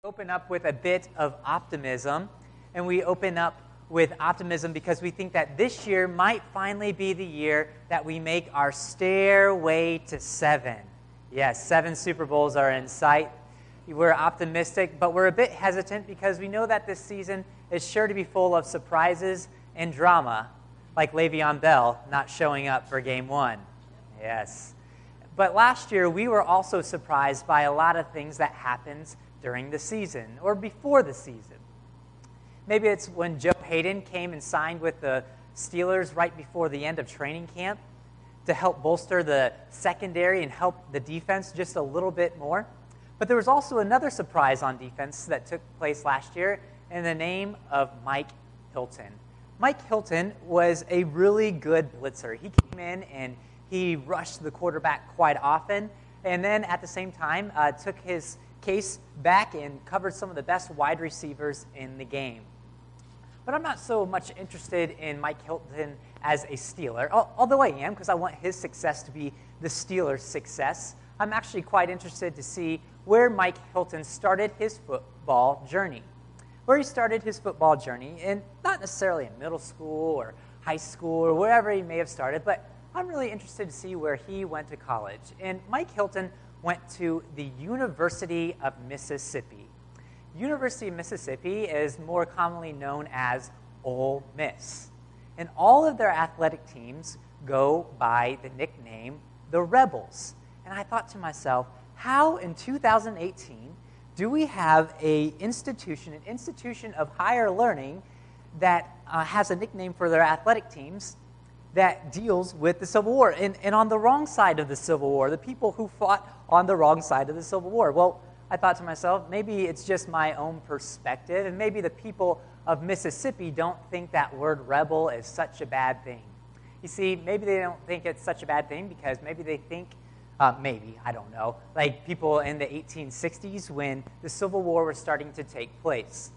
Open up with a bit of optimism, and we open up with optimism because we think that this year might finally be the year that we make our stairway to 7. Yes, 7 Super Bowls are in sight. We're optimistic, but we're a bit hesitant because we know that this season is sure to be full of surprises and drama, like Le'Veon Bell not showing up for Game 1. Yes. But last year, we were also surprised by a lot of things that happened during the season or before the season. Maybe it's when Joe Hayden came and signed with the Steelers right before the end of training camp to help bolster the secondary and help the defense just a little bit more. But there was also another surprise on defense that took place last year in the name of Mike Hilton. Mike Hilton was a really good blitzer. He came in and he rushed the quarterback quite often, and then at the same time took his case back and covered some of the best wide receivers in the game. But I'm not so much interested in Mike Hilton as a Steeler, although I am, because I want his success to be the Steelers' success. I'm actually quite interested to see where Mike Hilton started his football journey. Where he started his football journey, and not necessarily in middle school or high school or wherever he may have started, but I'm really interested to see where he went to college. And Mike Hilton went to the University of Mississippi. University of Mississippi is more commonly known as Ole Miss. And all of their athletic teams go by the nickname the Rebels. And I thought to myself, how in 2018 do we have an institution of higher learning that has a nickname for their athletic teams that deals with the Civil War, and on the wrong side of the Civil War, the people who fought on the wrong side of the Civil War? Well, I thought to myself, maybe it's just my own perspective, and maybe the people of Mississippi don't think that word rebel is such a bad thing. You see, maybe they don't think it's such a bad thing because maybe they think, I don't know, like people in the 1860s when the Civil War was starting to take place.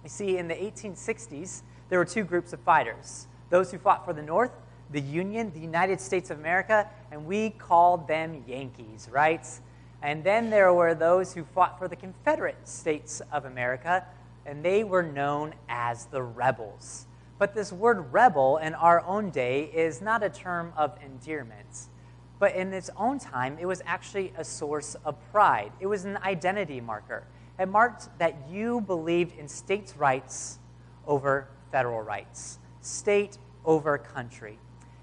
You see, in the 1860s, there were two groups of fighters, those who fought for the North, the Union, the United States of America, and we called them Yankees, right? And then there were those who fought for the Confederate States of America, and they were known as the rebels. But this word rebel in our own day is not a term of endearment, but in its own time, it was actually a source of pride. It was an identity marker. It marked that you believed in states' rights over federal rights, state over country.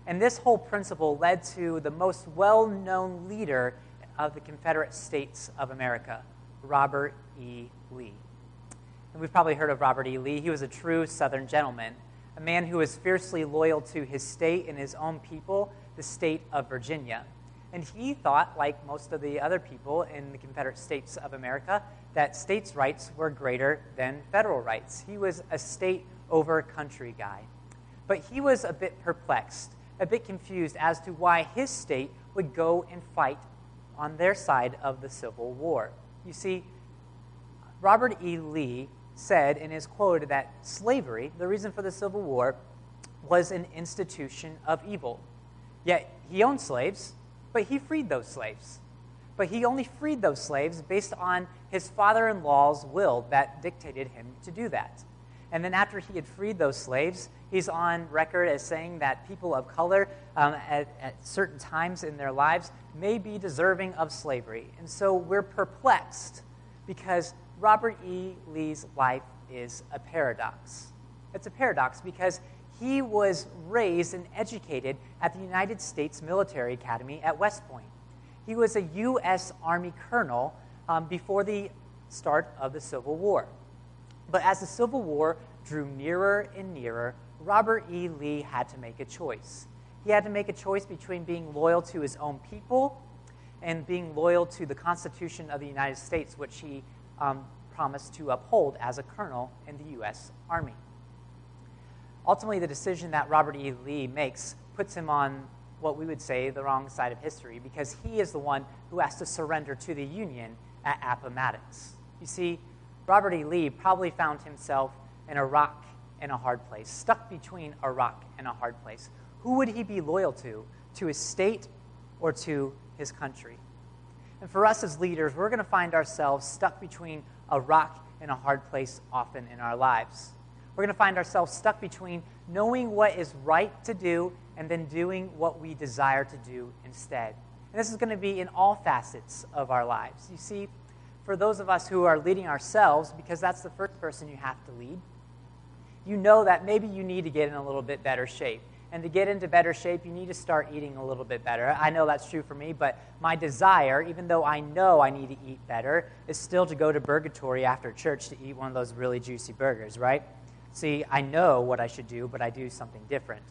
And this whole principle led to the most well-known leader of the Confederate States of America, Robert E. Lee. And we've probably heard of Robert E. Lee. He was a true Southern gentleman, a man who was fiercely loyal to his state and his own people, the state of Virginia. And he thought, like most of the other people in the Confederate States of America, that states' rights were greater than federal rights. He was a state over country guy. But he was a bit perplexed, a bit confused as to why his state would go and fight on their side of the Civil War. You see, Robert E. Lee said in his quote that slavery, the reason for the Civil War, was an institution of evil. Yet he owned slaves, but he freed those slaves. But he only freed those slaves based on his father-in-law's will that dictated him to do that. And then after he had freed those slaves, he's on record as saying that people of color at certain times in their lives may be deserving of slavery. And so we're perplexed because Robert E. Lee's life is a paradox. It's a paradox because he was raised and educated at the United States Military Academy at West Point. He was a U.S. Army colonel before the start of the Civil War. But as the Civil War drew nearer and nearer, Robert E. Lee had to make a choice. He had to make a choice between being loyal to his own people and being loyal to the Constitution of the United States, which he promised to uphold as a colonel in the U.S. Army. Ultimately, the decision that Robert E. Lee makes puts him on what we would say the wrong side of history because he is the one who has to surrender to the Union at Appomattox. You see, Robert E. Lee probably found himself in a rock and a hard place, stuck between a rock and a hard place. Who would he be loyal to his state or to his country? And for us as leaders, we're going to find ourselves stuck between a rock in a hard place often in our lives. We're going to find ourselves stuck between knowing what is right to do and then doing what we desire to do instead. And this is going to be in all facets of our lives. You see, for those of us who are leading ourselves, because that's the first person you have to lead, you know that maybe you need to get in a little bit better shape. And to get into better shape, you need to start eating a little bit better. I know that's true for me, but my desire, even though I know I need to eat better, is still to go to Burgatory after church to eat one of those really juicy burgers, right? See, I know what I should do, but I do something different.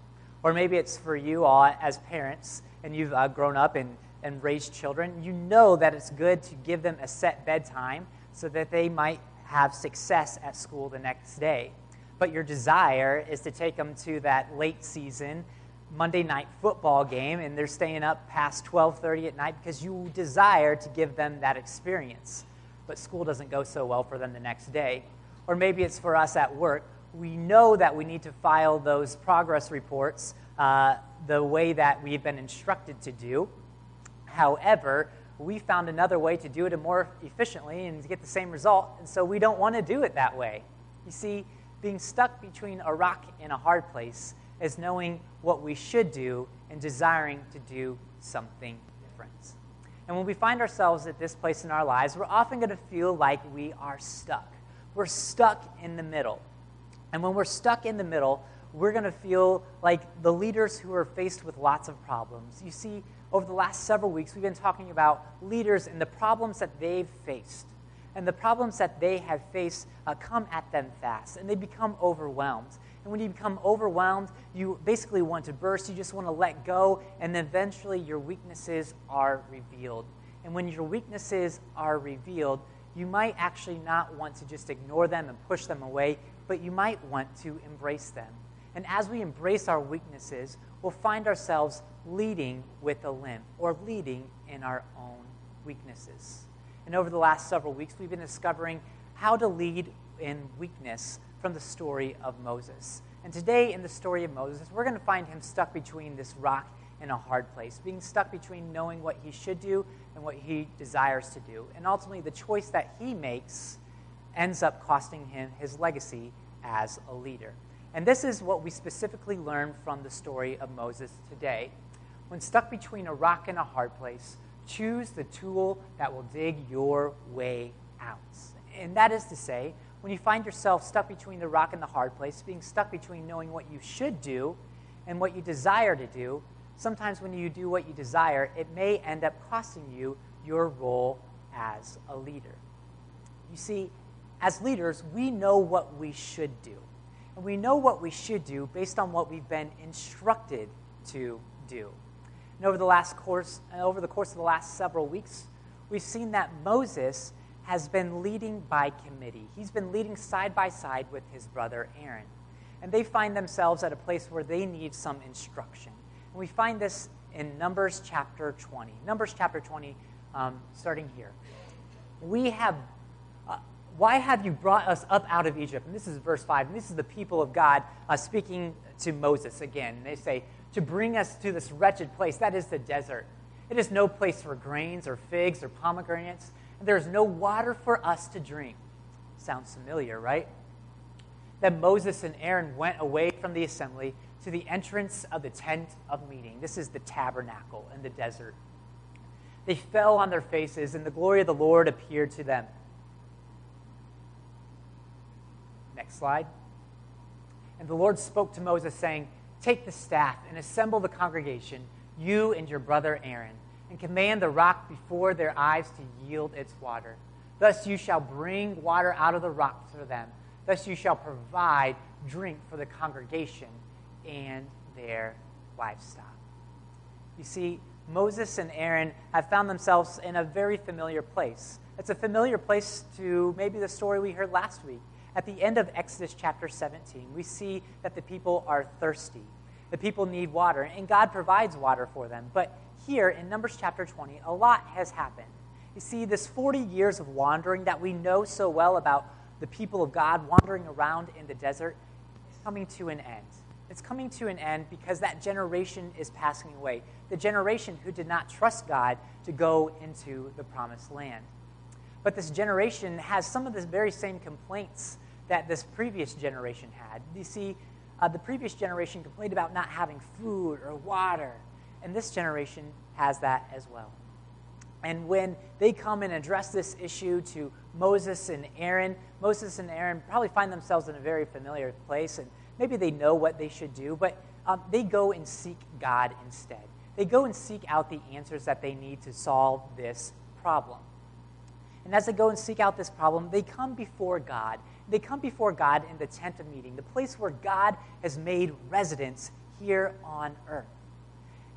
Or maybe it's for you all as parents, and you've grown up and raised children. You know that it's good to give them a set bedtime so that they might have success at school the next day. But your desire is to take them to that late season Monday night football game, and they're staying up past 12:30 at night because you desire to give them that experience. But school doesn't go so well for them the next day. Or maybe it's for us at work. We know that we need to file those progress reports the way that we've been instructed to do. However, we found another way to do it more efficiently and to get the same result, and so we don't want to do it that way. You see, being stuck between a rock and a hard place is knowing what we should do and desiring to do something different. And when we find ourselves at this place in our lives, we're often going to feel like we are stuck. We're stuck in the middle. And when we're stuck in the middle, we're going to feel like the leaders who are faced with lots of problems. You see, over the last several weeks, we've been talking about leaders and the problems that they've faced. And the problems that they have faced come at them fast, and they become overwhelmed. And when you become overwhelmed, you basically want to burst. You just want to let go, and eventually your weaknesses are revealed. And when your weaknesses are revealed, you might actually not want to just ignore them and push them away, but you might want to embrace them. And as we embrace our weaknesses, we'll find ourselves leading with a limp, or leading in our own weaknesses. And over the last several weeks, we've been discovering how to lead in weakness from the story of Moses. And today, in the story of Moses, we're going to find him stuck between this rock and a hard place, being stuck between knowing what he should do and what he desires to do. And ultimately, the choice that he makes ends up costing him his legacy as a leader. And this is what we specifically learn from the story of Moses today. When stuck between a rock and a hard place, choose the tool that will dig your way out. And that is to say, when you find yourself stuck between the rock and the hard place, being stuck between knowing what you should do and what you desire to do, sometimes when you do what you desire, it may end up costing you your role as a leader. You see, as leaders, we know what we should do. And we know what we should do based on what we've been instructed to do. And over the course of the last several weeks, we've seen that Moses has been leading by committee. He's been leading side by side with his brother Aaron. And they find themselves at a place where they need some instruction. And we find this in Numbers chapter 20. Numbers chapter 20, starting here. Why have you brought us up out of Egypt? And this is verse 5. And this is the people of God speaking to Moses again. And they say, to bring us to this wretched place, that is the desert. It is no place for grains or figs or pomegranates, and there is no water for us to drink. Sounds familiar, right? Then Moses and Aaron went away from the assembly to the entrance of the tent of meeting. This is the tabernacle in the desert. They fell on their faces, and the glory of the Lord appeared to them. Next slide. And the Lord spoke to Moses, saying, take the staff and assemble the congregation, you and your brother Aaron, and command the rock before their eyes to yield its water. Thus you shall bring water out of the rock for them. Thus you shall provide drink for the congregation and their livestock. You see, Moses and Aaron have found themselves in a very familiar place. It's a familiar place to maybe the story we heard last week. At the end of Exodus chapter 17, we see that the people are thirsty. The people need water, and God provides water for them. But here in Numbers chapter 20, a lot has happened. You see, this 40 years of wandering that we know so well about the people of God wandering around in the desert is coming to an end. It's coming to an end because that generation is passing away. The generation who did not trust God to go into the promised land. But this generation has some of the very same complaints that this previous generation had. You see, the previous generation complained about not having food or water, and this generation has that as well. And when they come and address this issue to Moses and Aaron probably find themselves in a very familiar place, and maybe they know what they should do, but they go and seek God instead. They go and seek out the answers that they need to solve this problem. And as they go and seek out this problem, they come before God. They come before God in the tent of meeting, the place where God has made residence here on earth.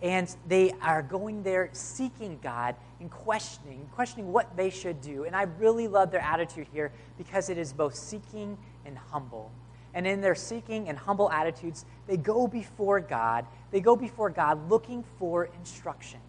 And they are going there seeking God and questioning what they should do. And I really love their attitude here because it is both seeking and humble. And in their seeking and humble attitudes, they go before God. They go before God looking for instruction.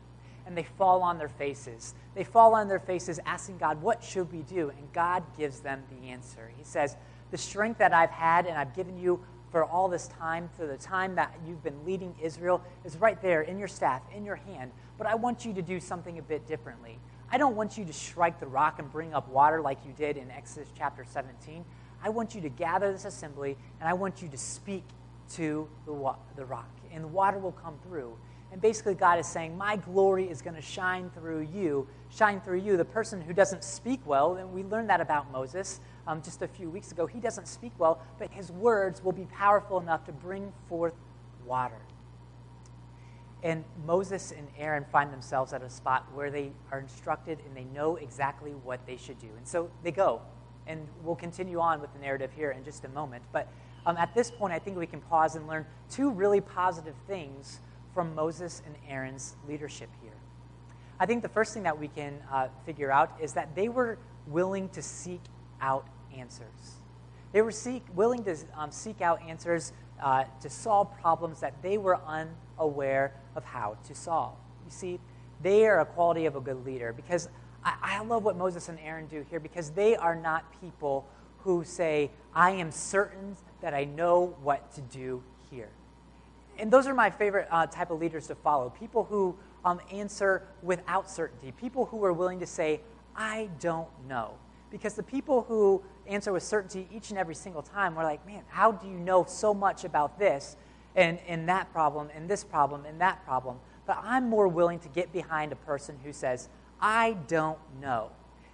And they fall on their faces. They fall on their faces asking God, what should we do? And God gives them the answer. He says, the strength that I've had and I've given you for all this time, for the time that you've been leading Israel, is right there in your staff, in your hand. But I want you to do something a bit differently. I don't want you to strike the rock and bring up water like you did in Exodus chapter 17. I want you to gather this assembly, and I want you to speak to the rock, and the water will come through. And basically God is saying, my glory is going to shine through you, the person who doesn't speak well. And we learned that about Moses just a few weeks ago. He doesn't speak well, but his words will be powerful enough to bring forth water. And Moses and Aaron find themselves at a spot where they are instructed and they know exactly what they should do. And so they go. And we'll continue on with the narrative here in just a moment. But at this point, I think we can pause and learn two really positive things from Moses and Aaron's leadership here. I think the first thing that we can figure out is that they were willing to seek out answers. They were willing to seek out answers to solve problems that they were unaware of how to solve. You see, they are a quality of a good leader, because I love what Moses and Aaron do here, because they are not people who say, I am certain that I know what to do here. And those are my favorite type of leaders to follow, people who answer without certainty, people who are willing to say, I don't know. Because the people who answer with certainty each and every single time, we're like, man, how do you know so much about this and that problem and this problem and that problem? But I'm more willing to get behind a person who says, I don't know.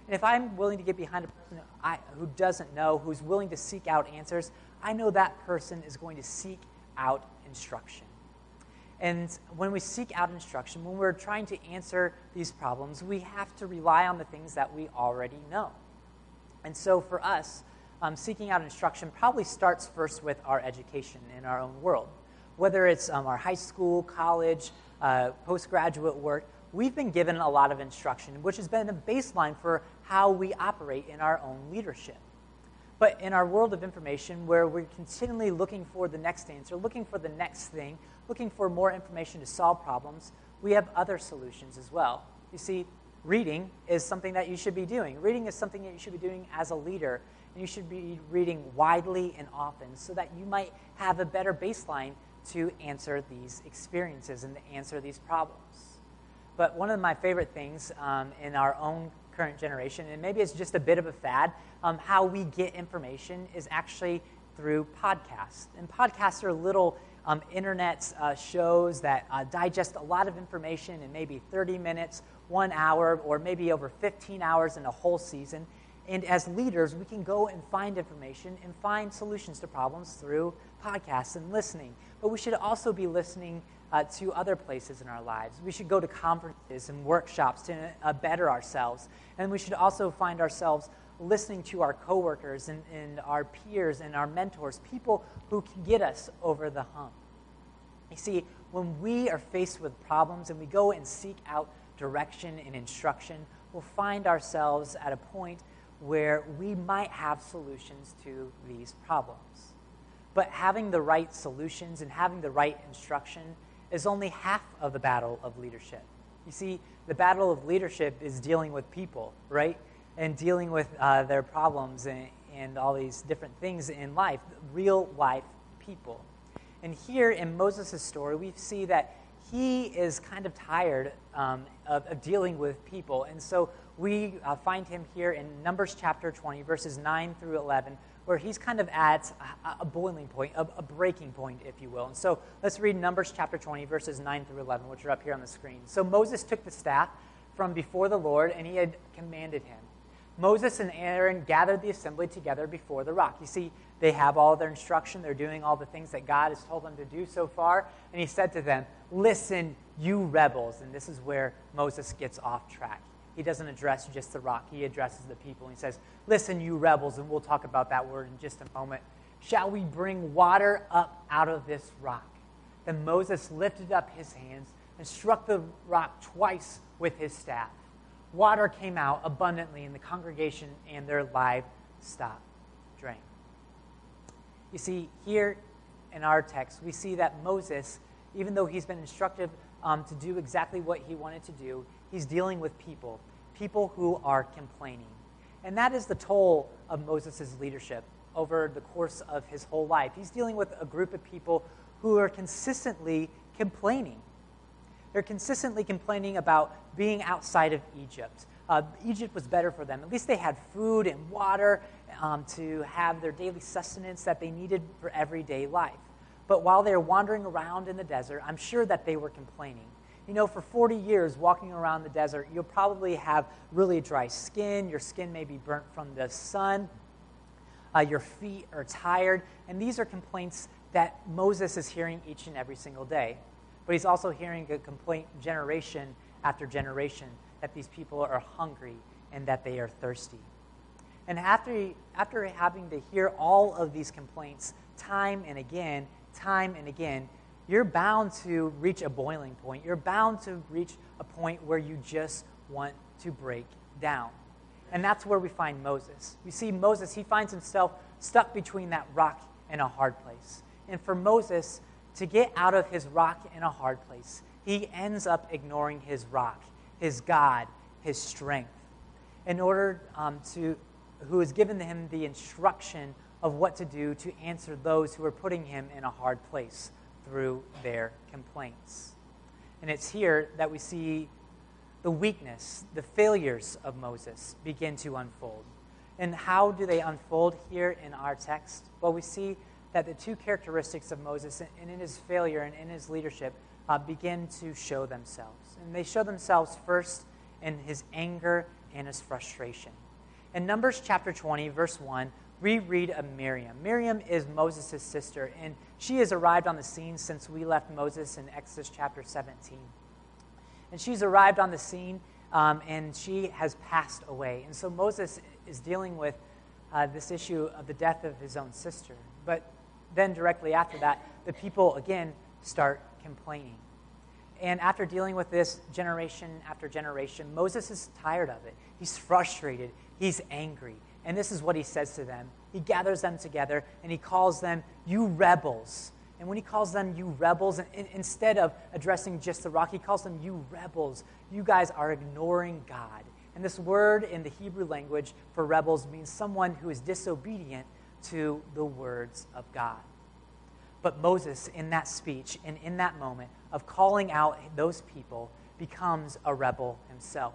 And if I'm willing to get behind a person who doesn't know, who's willing to seek out answers, I know that person is going to seek out instruction. And when we seek out instruction, when we're trying to answer these problems, we have to rely on the things that we already know. And so for us, seeking out instruction probably starts first with our education in our own world. Whether it's our high school, college, postgraduate work, we've been given a lot of instruction, which has been a baseline for how we operate in our own leadership. But in our world of information, where we're continually looking for the next answer, looking for the next thing, looking for more information to solve problems, we have other solutions as well. You see, reading is something that you should be doing. Reading is something that you should be doing as a leader, and you should be reading widely and often so that you might have a better baseline to answer these experiences and to answer these problems. But one of my favorite things in our own current generation, and maybe it's just a bit of a fad, how we get information is actually through podcasts. And podcasts are little internet shows that digest a lot of information in maybe 30 minutes, 1 hour, or maybe over 15 hours in a whole season. And as leaders, we can go and find information and find solutions to problems through podcasts and listening. But we should also be listening to other places in our lives. We should go to conferences and workshops to better ourselves. And we should also find ourselves listening to our coworkers and our peers and our mentors, people who can get us over the hump. You see, when we are faced with problems and we go and seek out direction and instruction, we'll find ourselves at a point where we might have solutions to these problems. But having the right solutions and having the right instruction is only half of the battle of leadership. You see, the battle of leadership is dealing with people, right? And dealing with their problems and all these different things in life, real life people. And here in Moses' story, we see that he is kind of tired of dealing with people. And so we find him here in Numbers chapter 20, verses 9 through 11, where he's kind of at a boiling point, a breaking point, if you will. And so let's read Numbers chapter 20, verses 9 through 11, which are up here on the screen. So Moses took the staff from before the Lord, and he had commanded him. Moses and Aaron gathered the assembly together before the rock. You see, they have all their instruction. They're doing all the things that God has told them to do so far. And he said to them, "Listen, you rebels." And this is where Moses gets off track. He doesn't address just the rock. He addresses the people. He says, "Listen, you rebels," and we'll talk about that word in just a moment. "Shall we bring water up out of this rock?" Then Moses lifted up his hands and struck the rock twice with his staff. Water came out abundantly, and the congregation and their livestock drank. You see, here in our text, we see that Moses, even though he's been instructed to do exactly what he wanted to do, he's dealing with people who are complaining. And that is the toll of Moses' leadership over the course of his whole life. He's dealing with a group of people who are consistently complaining. They're consistently complaining about being outside of Egypt. Egypt was better for them. At least they had food and water to have their daily sustenance that they needed for everyday life. But while they were wandering around in the desert, I'm sure that they were complaining. You know, for 40 years walking around the desert, you'll probably have really dry skin. Your skin may be burnt from the sun. Your feet are tired. And these are complaints that Moses is hearing each and every single day. But he's also hearing a complaint generation after generation that these people are hungry and that they are thirsty. And after having to hear all of these complaints time and again, you're bound to reach a boiling point. You're bound to reach a point where you just want to break down. And that's where we find Moses. We see Moses, he finds himself stuck between that rock and a hard place. And for Moses to get out of his rock in a hard place, he ends up ignoring his rock, his God, his strength, in order who has given him the instruction of what to do to answer those who are putting him in a hard place through their complaints. And it's here that we see the weakness, the failures of Moses begin to unfold. And how do they unfold here in our text? Well, we see that the two characteristics of Moses, and in his failure and in his leadership, begin to show themselves. And they show themselves first in his anger and his frustration. In Numbers chapter 20, verse 1, we read of Miriam. Miriam is Moses' sister, and she has arrived on the scene since we left Moses in Exodus chapter 17. And she's arrived on the scene, and she has passed away. And so Moses is dealing with this issue of the death of his own sister. But then directly after that, the people again start complaining. And after dealing with this generation after generation, Moses is tired of it. He's frustrated. He's angry. And this is what he says to them. He gathers them together, and he calls them, "You rebels." And when he calls them, "You rebels," instead of addressing just the rock, he calls them, "You rebels. You guys are ignoring God." And this word in the Hebrew language for rebels means someone who is disobedient to the words of God. But Moses, in that speech and in that moment of calling out those people, becomes a rebel himself.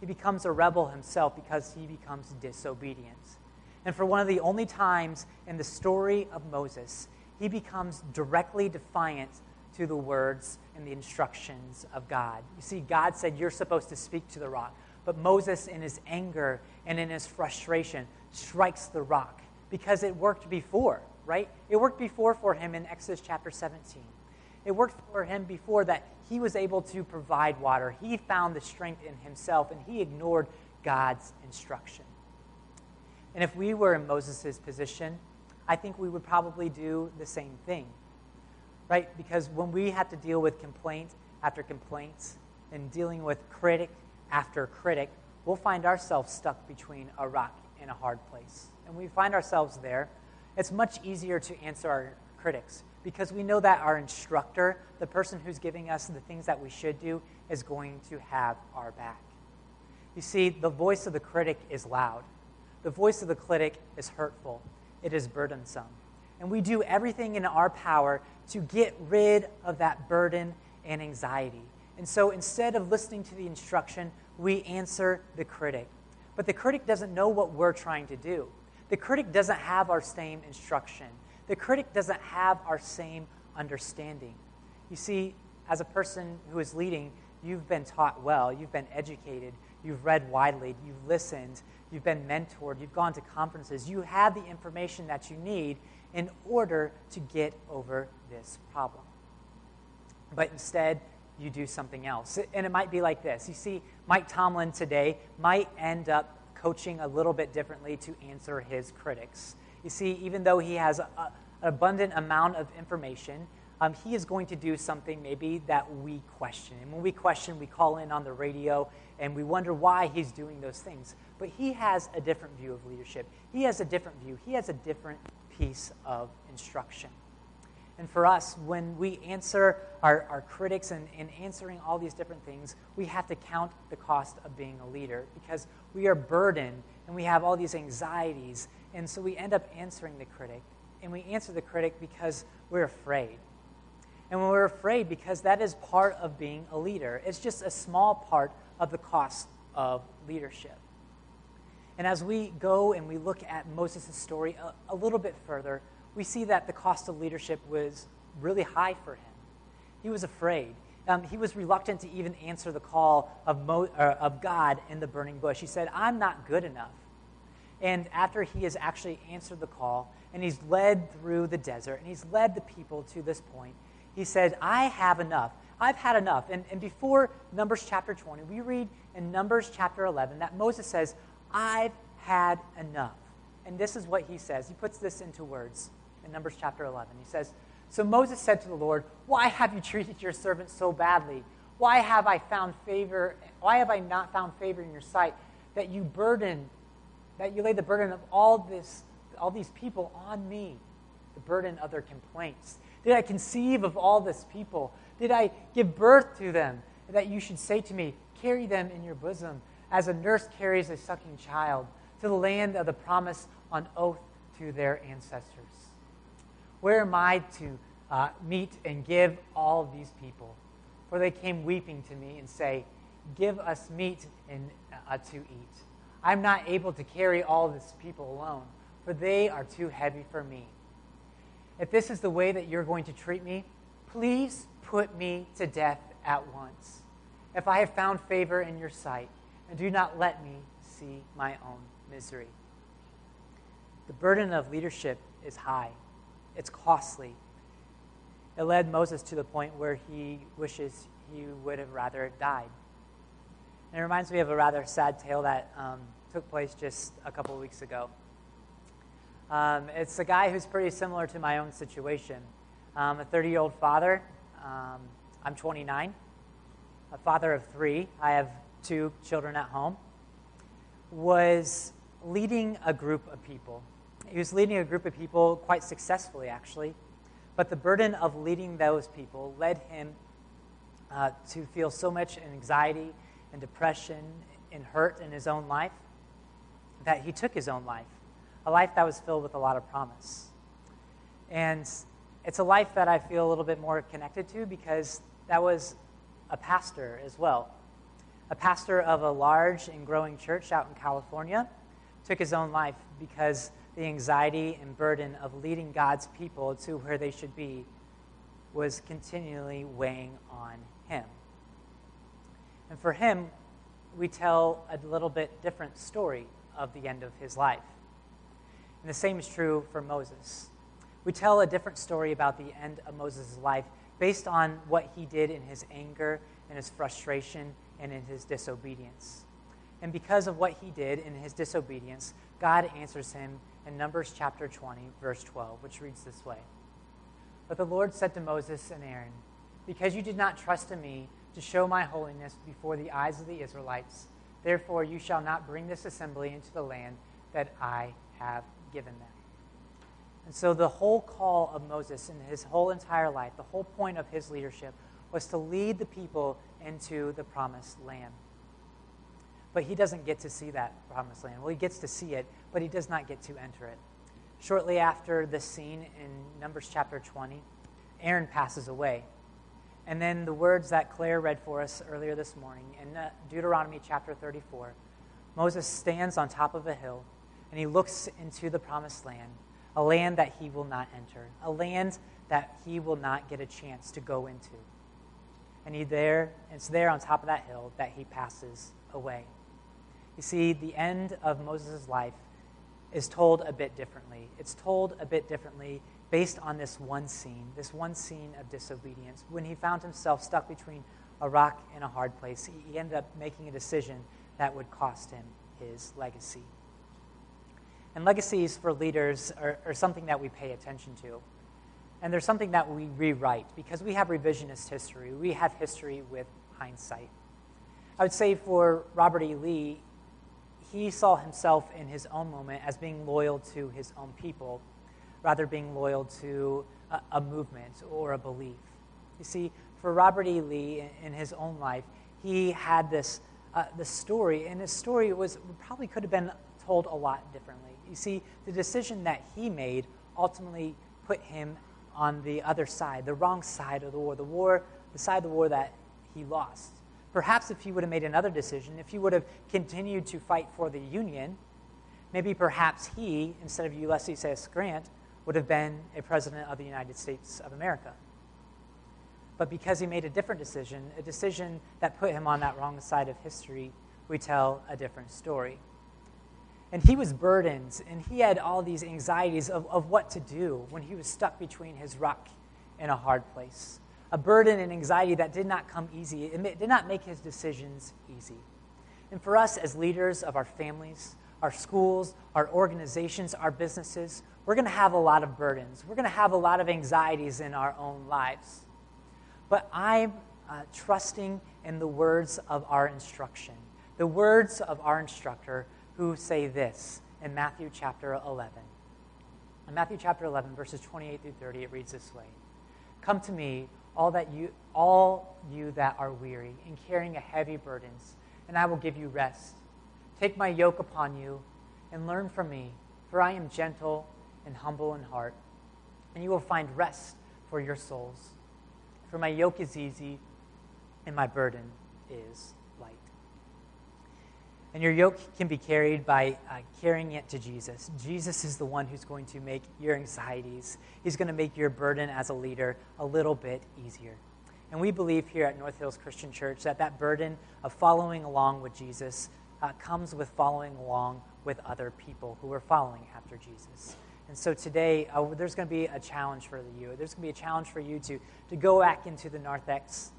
He becomes a rebel himself because he becomes disobedient. And for one of the only times in the story of Moses, he becomes directly defiant to the words and the instructions of God. You see, God said, "You're supposed to speak to the rock." But Moses, in his anger and in his frustration, strikes the rock because it worked before, right? It worked before for him in Exodus chapter 17. It worked for him before that he was able to provide water. He found the strength in himself, and he ignored God's instruction. And if we were in Moses' position, I think we would probably do the same thing, right? Because when we have to deal with complaint after complaint and dealing with critic after critic, we'll find ourselves stuck between a rock and a hard place. And when we find ourselves there, it's much easier to answer our critics because we know that our instructor, the person who's giving us the things that we should do, is going to have our back. You see, the voice of the critic is loud. The voice of the critic is hurtful. It is burdensome. And we do everything in our power to get rid of that burden and anxiety. And so instead of listening to the instruction, we answer the critic. But the critic doesn't know what we're trying to do. The critic doesn't have our same instruction. The critic doesn't have our same understanding. You see, as a person who is leading, you've been taught well, you've been educated, you've read widely, you've listened, you've been mentored, you've gone to conferences. You have the information that you need in order to get over this problem. But instead, you do something else. And it might be like this. You see, Mike Tomlin today might end up coaching a little bit differently to answer his critics. You see, even though he has an abundant amount of information, he is going to do something maybe that we question. And when we question, we call in on the radio and we wonder why he's doing those things. But he has a different view of leadership. He has a different view. He has a different piece of instruction. And for us, when we answer our critics and answering all these different things, we have to count the cost of being a leader because we are burdened and we have all these anxieties. And so we end up answering the critic. And we answer the critic because we're afraid. And when we're afraid, because that is part of being a leader. It's just a small part of the cost of leadership. And as we go and we look at Moses' story a little bit further, we see that the cost of leadership was really high for him. He was afraid. He was reluctant to even answer the call of God in the burning bush. He said, I'm not good enough. And after he has actually answered the call, and he's led through the desert, and he's led the people to this point, he said, I have enough. I've had enough. And before Numbers chapter 20, we read in Numbers chapter 11 that Moses says, I've had enough. And this is what he says. He puts this into words in Numbers chapter 11. He says, so Moses said to the Lord, why have you treated your servant so badly? Why have I not found favor in your sight that you lay the burden of all these people on me, the burden of their complaints? Did I conceive of all this people? Did I give birth to them that you should say to me, carry them in your bosom as a nurse carries a sucking child to the land of the promise on oath to their ancestors? Where am I to meet and give all these people? For they came weeping to me and say, give us meat to eat. I'm not able to carry all this people alone, for they are too heavy for me. If this is the way that you're going to treat me, please put me to death at once. If I have found favor in your sight, and do not let me see my own misery. The burden of leadership is high. It's costly. It led Moses to the point where he wishes he would have rather died. And it reminds me of a rather sad tale that took place just a couple of weeks ago. It's a guy who's pretty similar to my own situation. A 30-year-old father. I'm 29. A father of 3. I have 2 children at home. Was leading a group of people. He was leading a group of people quite successfully, actually. But the burden of leading those people led him to feel so much anxiety and depression and hurt in his own life that he took his own life. A life that was filled with a lot of promise. And it's a life that I feel a little bit more connected to because that was a pastor as well. A pastor of a large and growing church out in California took his own life because the anxiety and burden of leading God's people to where they should be was continually weighing on him. And for him, we tell a little bit different story of the end of his life. And the same is true for Moses. We tell a different story about the end of Moses' life based on what he did in his anger and his frustration and in his disobedience. And because of what he did in his disobedience, God answers him in Numbers chapter 20, verse 12, which reads this way. But the Lord said to Moses and Aaron, because you did not trust in me to show my holiness before the eyes of the Israelites, therefore you shall not bring this assembly into the land that I have given them. And so the whole call of Moses in his whole entire life, the whole point of his leadership, was to lead the people into the promised land. But he doesn't get to see that promised land. Well, he gets to see it, but he does not get to enter it. Shortly after this scene in Numbers chapter 20, Aaron passes away. And then the words that Claire read for us earlier this morning in Deuteronomy chapter 34, Moses stands on top of a hill, and he looks into the promised land, a land that he will not enter, a land that he will not get a chance to go into. And it's there on top of that hill that he passes away. You see, the end of Moses' life is told a bit differently. It's told a bit differently based on this one scene of disobedience. When he found himself stuck between a rock and a hard place, he ended up making a decision that would cost him his legacy. And legacies for leaders are something that we pay attention to. And they're something that we rewrite because we have revisionist history. We have history with hindsight. I would say for Robert E. Lee, he saw himself in his own moment as being loyal to his own people, rather being loyal to a movement or a belief. You see, for Robert E. Lee in his own life, he had this story, and his story probably could have been told a lot differently. You see, the decision that he made ultimately put him on the other side, the wrong side of the war, the side of the war that he lost. Perhaps if he would have made another decision, if he would have continued to fight for the Union, maybe perhaps he, instead of Ulysses S. Grant, would have been a president of the United States of America. But because he made a different decision, a decision that put him on that wrong side of history, we tell a different story. And he was burdened, and he had all these anxieties of what to do when he was stuck between his rock and a hard place. A burden and anxiety that did not come easy. It did not make his decisions easy. And for us as leaders of our families, our schools, our organizations, our businesses, we're going to have a lot of burdens. We're going to have a lot of anxieties in our own lives. But I'm trusting in the words of our instruction, the words of our instructor who say this in Matthew chapter 11. In Matthew chapter 11, verses 28 through 30, it reads this way. Come to me, all you that are weary and carrying a heavy burdens, and I will give you rest. Take my yoke upon you and learn from me, for I am gentle and humble in heart, and you will find rest for your souls. For my yoke is easy and my burden is light. And your yoke can be carried by carrying it to Jesus. Jesus is the one who's going to make your anxieties, he's going to make your burden as a leader a little bit easier. And we believe here at North Hills Christian Church that burden of following along with Jesus comes with following along with other people who are following after Jesus. And so today, there's going to be a challenge for you. There's going to be a challenge for you to go back into the Narthex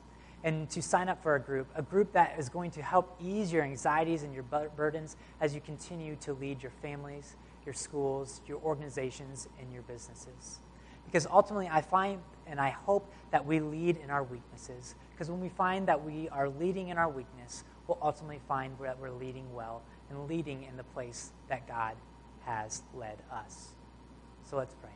and to sign up for a group that is going to help ease your anxieties and your burdens as you continue to lead your families, your schools, your organizations, and your businesses. Because ultimately, I find and I hope that we lead in our weaknesses. Because when we find that we are leading in our weakness, we'll ultimately find that we're leading well and leading in the place that God has led us. So let's pray.